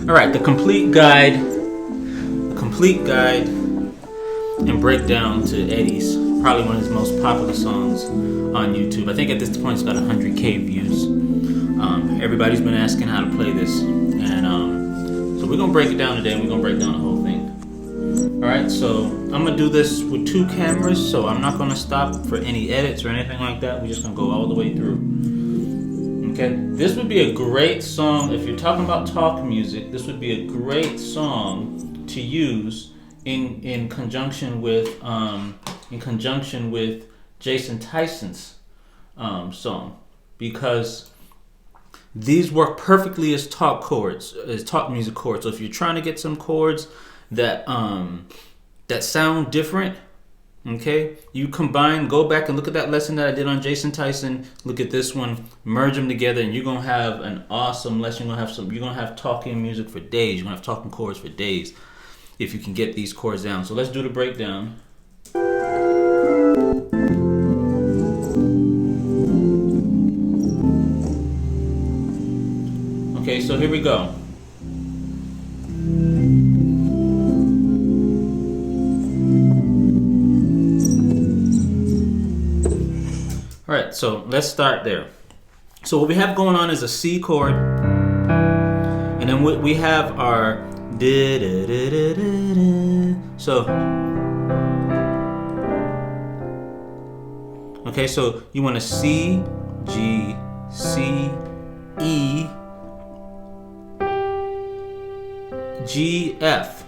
Alright, the complete guide and breakdown to Eddie's, probably one of his most popular songs on YouTube. I think at this point it's got 100K views. Everybody's been asking how to play this, and so we're gonna break it down today, and we're gonna break down the whole thing. Alright, so I'm gonna do this with 2 cameras, so I'm not gonna stop for any edits or anything like that. We're just gonna go all the way through. Okay, this would be a great song if you're talking about talk music. This would be a great song to use in conjunction with Jason Tyson's song, because these work perfectly as talk chords, as talk music chords. So if you're trying to get some chords that sound different, okay, you combine, go back and look at that lesson that I did on Jason Tyson, look at this one, merge them together, and you're gonna have an awesome lesson. You're gonna have talking music for days. You're gonna have talking chords for days if you can get these chords down. So let's do the breakdown. Okay, so here we go. Alright, so let's start there. So what we have going on is a C chord, and then we have our da da da da da da. So, okay, so you want to C, G, C, E, G, F,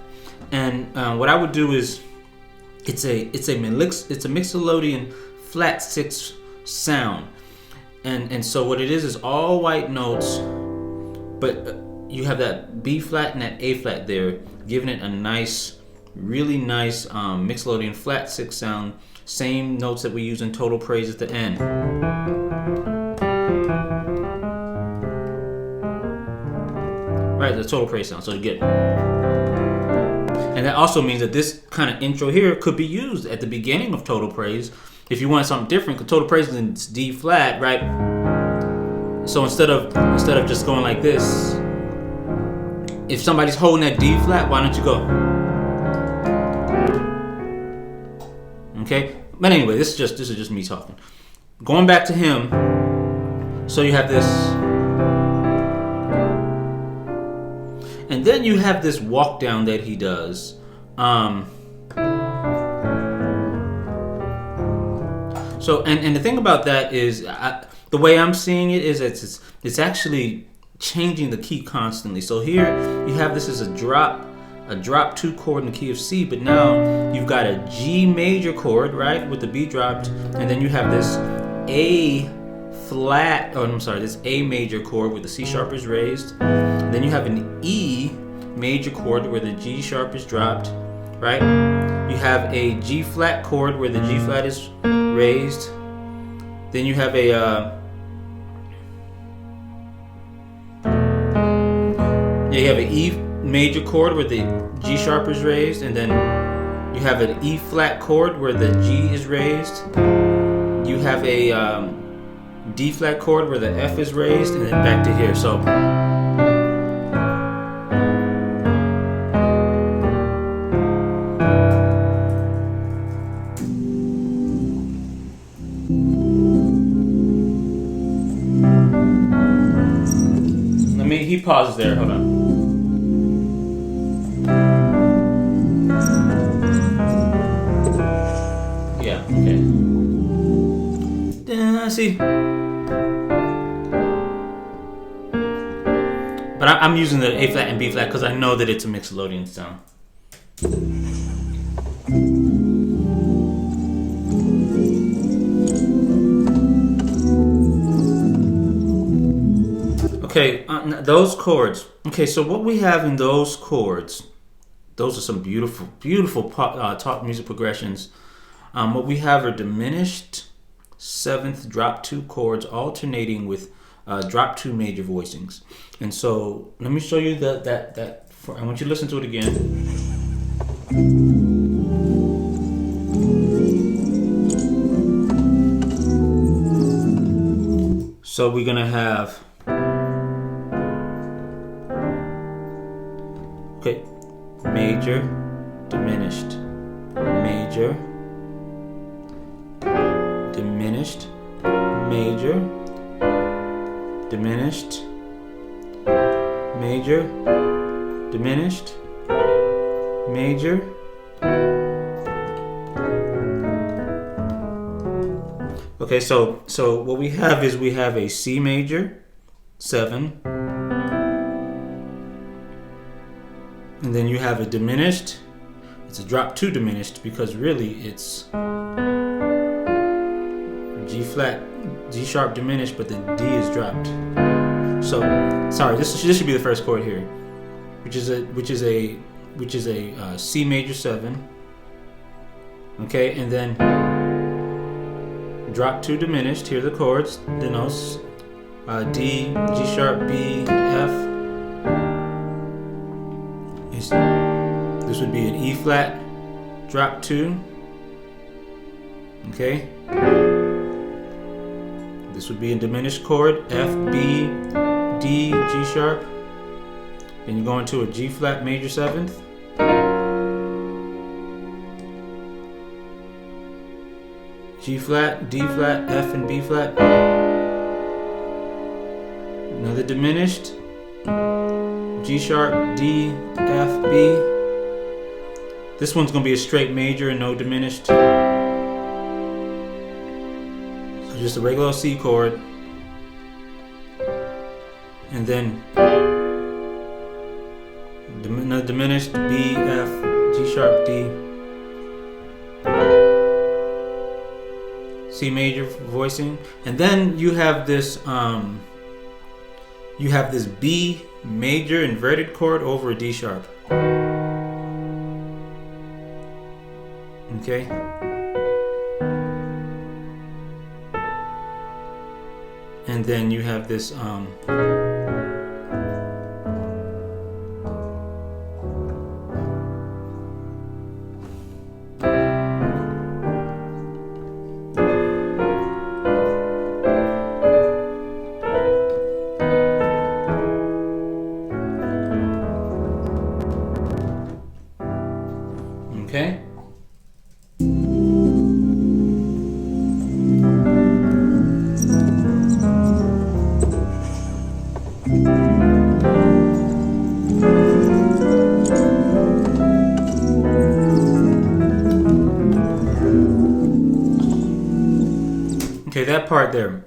and what I would do is it's a mixolydian flat 6 sound, and so what it is all white notes, but you have that B flat and that A flat there, giving it a nice, really nice mixolydian flat 6 sound. Same notes that we use in Total Praise at the end. Right, the Total Praise sound. So you get, and that also means that this kind of intro here could be used at the beginning of Total Praise if you want something different, because Total Praise is D flat, right? So instead of just going like this, if somebody's holding that D flat, why don't you go? Okay, but anyway, this is just me talking. Going back to him, so you have this, and then you have this walk down that he does. So and the thing about that is, the way I'm seeing it is it's actually changing the key constantly. So here you have this as a drop 2 chord in the key of C, but now you've got a G major chord, right, with the B dropped, and then you have this A major chord where the C sharp is raised. Then you have an E major chord where the G sharp is dropped, right? You have a G flat chord where the G flat is raised. Then you have a you have an E major chord where the G sharp is raised, and then you have an E flat chord where the G is raised. You have a D flat chord where the F is raised, and then back to here. So he pauses there, hold on. Yeah, okay. See. But But I'm using the A flat and B flat because I know that it's a Mixolydian sound. Okay, those chords. Okay, so what we have in those chords, those are some beautiful, beautiful top music progressions. What we have are diminished seventh drop 2 chords alternating with drop 2 major voicings. And so let me show you that. I want you to listen to it again. So we're gonna have, okay, major, diminished, major, diminished, major, diminished, major, diminished, major. Okay, so what we have is we have a C major 7, and then you have a diminished. It's a drop 2 diminished because really it's G flat, G sharp diminished, but the D is dropped. So sorry, this should be the first chord here, which is a C major 7. Okay, and then drop 2 diminished. Here are the chords, the notes: D, G sharp, B, F. This would be an E flat, drop 2. Okay. This would be a diminished chord: F, B, D, G sharp. Then you go into a G flat major 7th. G flat, D flat, F and B flat. Another diminished. G sharp, D, F, B. This one's gonna be a straight major and no diminished. So just a regular C chord. And then another diminished B, F, G sharp, D. C major voicing, and then you have this B major inverted chord over a D sharp. Okay. And then you have this okay. Okay, that part there.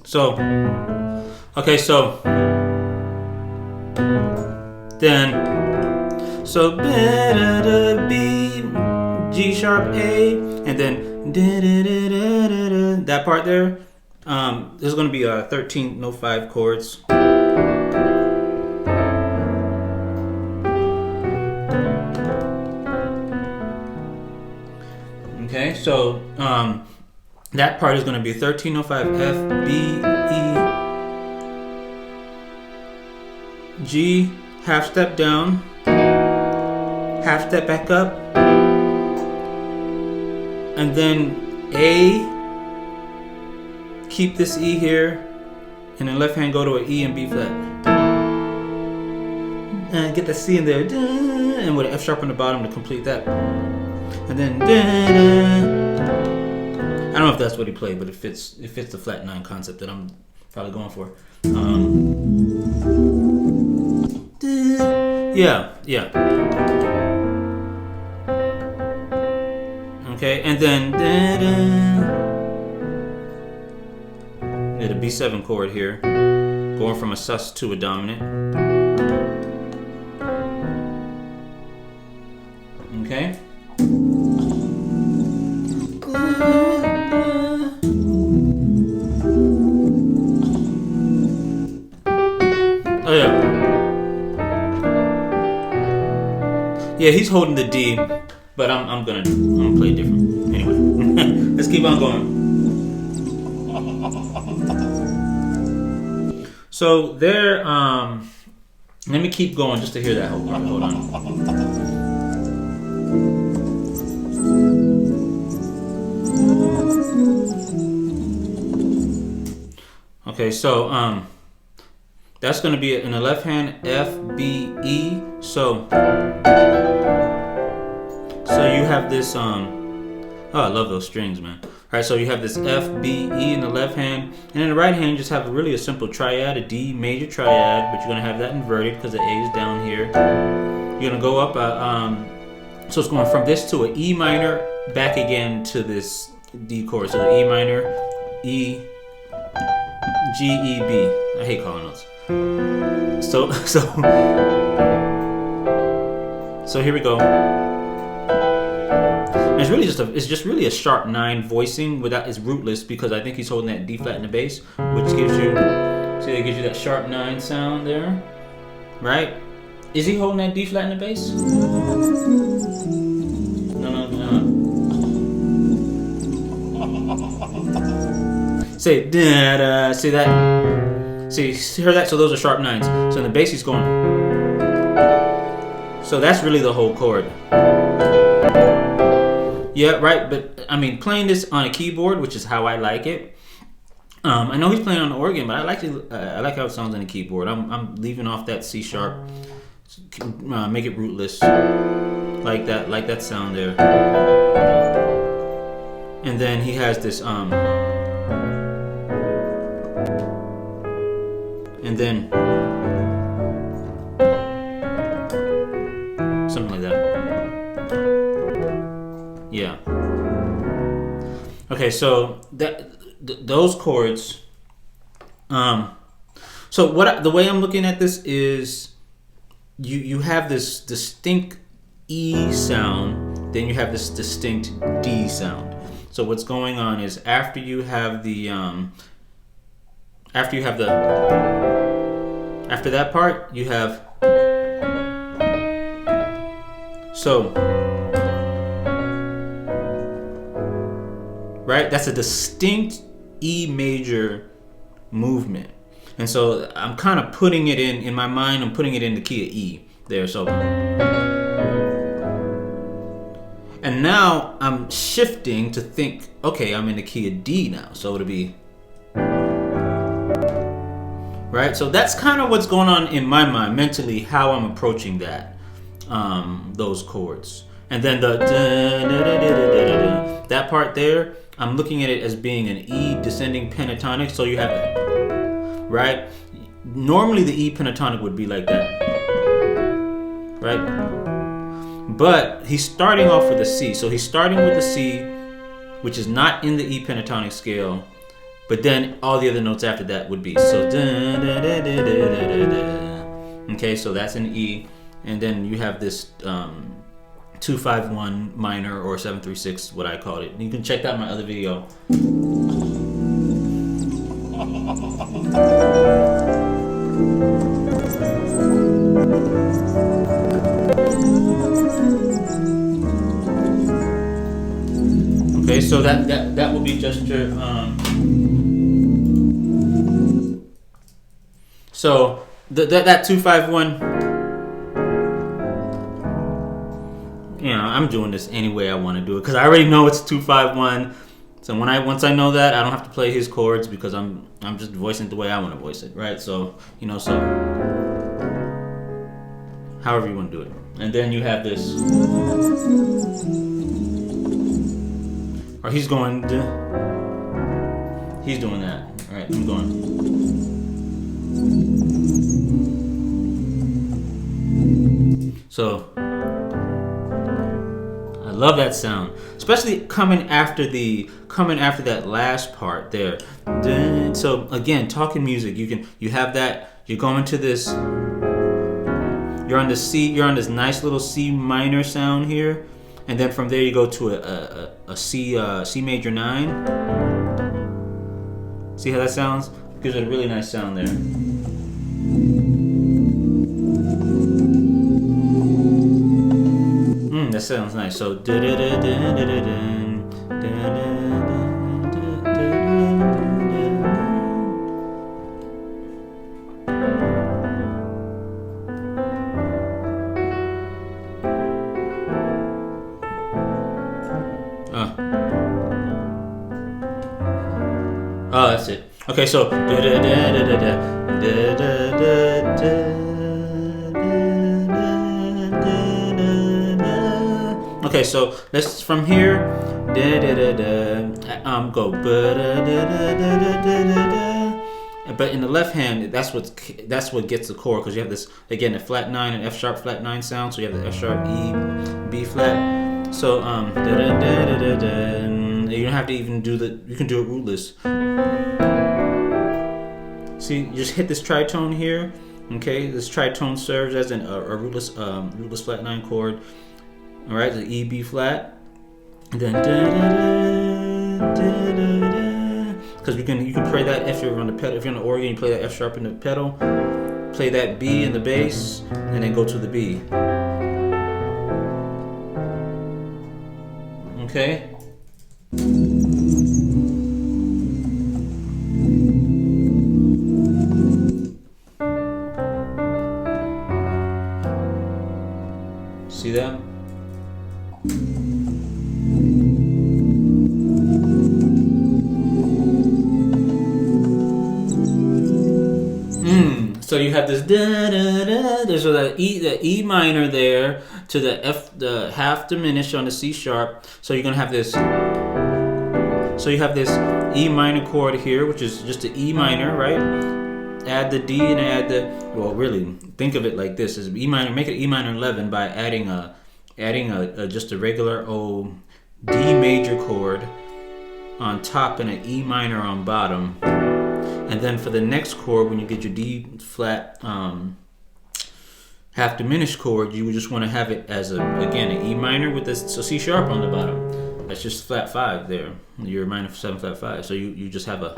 So, okay, so then, so B, G sharp A, and then that part there. There's going to be 13 no 5 chords. Okay, so that part is going to be 1305 F, B, E, G, half step down, half step back up, and then A, keep this E here, and then left hand go to an E and B flat. And get the C in there, and with an F sharp on the bottom to complete that. And then I don't know if that's what he played, but it fits the flat 9 concept that I'm probably going for. Yeah. Okay, and then the B7 chord here, going from a sus to a dominant. Okay. Oh yeah. Yeah, he's holding the D, but I'm gonna play different. Anyway, let's keep on going. So there, let me keep going just to hear that whole part. Hold on. Okay, so that's going to be in the left hand F, B, E. So you have this oh, I love those strings, man. Alright, so you have this F, B, E in the left hand, and in the right hand you just have really a simple triad, a D major triad, but you're gonna have that inverted because the A is down here. You're gonna go up so it's going from this to an E minor, back again to this D chord. So the E minor, E, G, E, B. I hate calling notes. So here we go. And it's just really a sharp 9 voicing without, it's rootless because I think he's holding that D flat in the bass, which gives you, see, that gives you that sharp 9 sound there, right? Is he holding that D flat in the bass? No. Say da da. See that? See, hear that? So those are sharp 9s. So in the bass he's going. So that's really the whole chord. Yeah, right. But I mean, playing this on a keyboard, which is how I like it. I know he's playing on the organ, but I like how it sounds on the keyboard. I'm leaving off that C sharp, make it rootless, like that sound there. And then he has this and then something like that. Yeah. Okay, so those chords. So the way I'm looking at this is, you have this distinct E sound, then you have this distinct D sound. So what's going on is after you have after that part, you have, so, right? That's a distinct E major movement. And so I'm kind of putting it in my mind, I'm putting it in the key of E there. So, and now I'm shifting to think, okay, I'm in the key of D now. So it'll be, right? So that's kind of what's going on in my mind mentally, how I'm approaching that, those chords. And then that part there, I'm looking at it as being an E descending pentatonic. So you have that, right? Normally the E pentatonic would be like that, right? But he's starting off with a C. So he's starting with a C, which is not in the E pentatonic scale. But then all the other notes after that would be, so okay, so that's an E, and then you have this 2-5-1 minor or 7-3-6, what I called it. You can check out my other video. Okay, so that will be just your so that 2-5-1, you know, I'm doing this any way I want to do it because I already know it's 2-5-1. So once I know that, I don't have to play his chords because I'm just voicing it the way I want to voice it, right? So, you know, so however you want to do it. And then you have this, or he's going, he's doing that. All right, I'm going. So I love that sound, especially coming after that last part there. So again, talking music, you have that. You're going to this. You're on the C. You're on this nice little C minor sound here, and then from there you go to a C major 9. See how that sounds? Gives it a really nice sound there. That sounds nice. So oh, that's it. Okay, so okay, so let's from here go but in the left hand that's what gets the chord, because you have this again, a flat 9 and F sharp flat 9 sound, so you have the F sharp E B flat. So you don't have to even do you can do it rootless. See, you just hit this tritone here. Okay, this tritone serves as a rootless flat 9 chord. All right, the E B flat, and then because you can play that if you're on the pedal. If you're on the organ, you play that F sharp in the pedal, play that B in the bass, and then go to the B. Okay. See that? So you have this there's the E minor there to the half diminished on the C sharp. So you're gonna have this. So you have this E minor chord here, which is just the E minor, right? Add the D and add the, well, really think of it like this: is E minor. Make it E minor 11 by adding just a regular old D major chord on top and an E minor on bottom. And then for the next chord, when you get your D flat half diminished chord, you would just want to have it as an E minor with this, so C sharp on the bottom. That's just flat 5 there. Your minor 7 flat 5. So you just have a.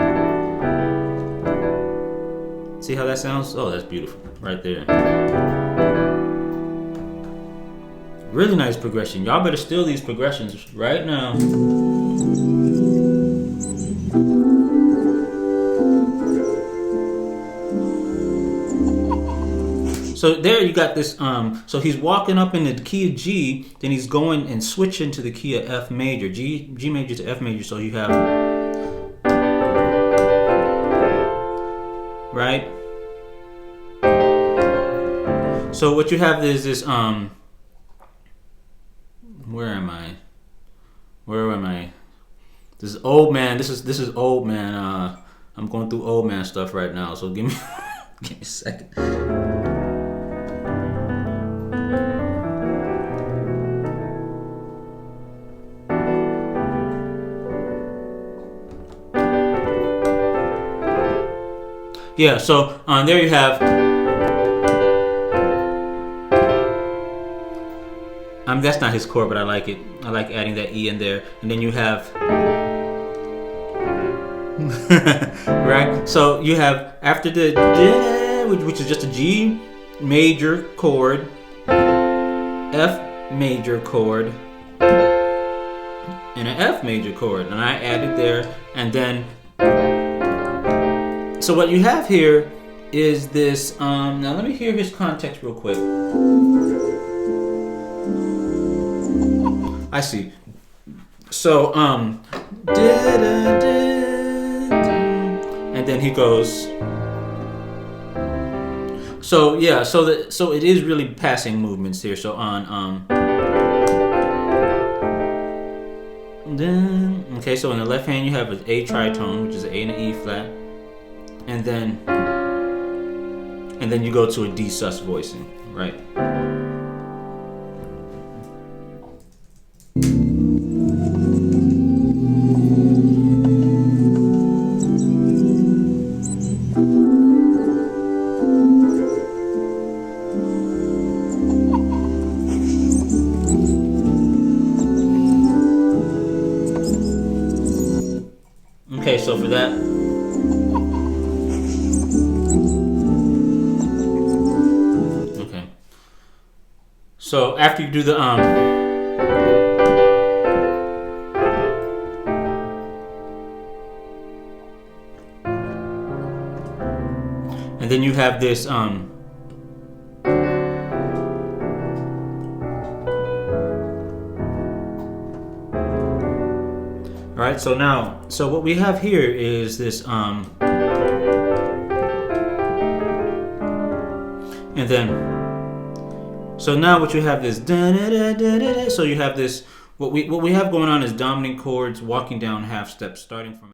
See how that sounds? Oh, that's beautiful right there. Really nice progression. Y'all better steal these progressions right now. So there you got this, so he's walking up in the key of G, then he's going and switching to the key of F major, G major to F major, so you have, right? So what you have is this, where am I? This is old man, this is old man, I'm going through old man stuff right now, so give me a second. Yeah, so there you have. That's not his chord, but I like it. I like adding that E in there, and then you have. Right. So you have after the which is just a G major chord, F major chord, and an F major chord, and I added there, and then. So what you have here is this, now let me hear his context real quick. I see. So, and then he goes. So yeah, so it is really passing movements here. So on, okay, so in the left hand you have an A tritone, which is an A and an E flat. And then you go to a D sus voicing, right? Okay, so for that, okay. So after you do the and then you have this all right, so now, so what we have here is this and then, so now what you have is so you have this, what we have going on is dominant chords walking down half steps starting from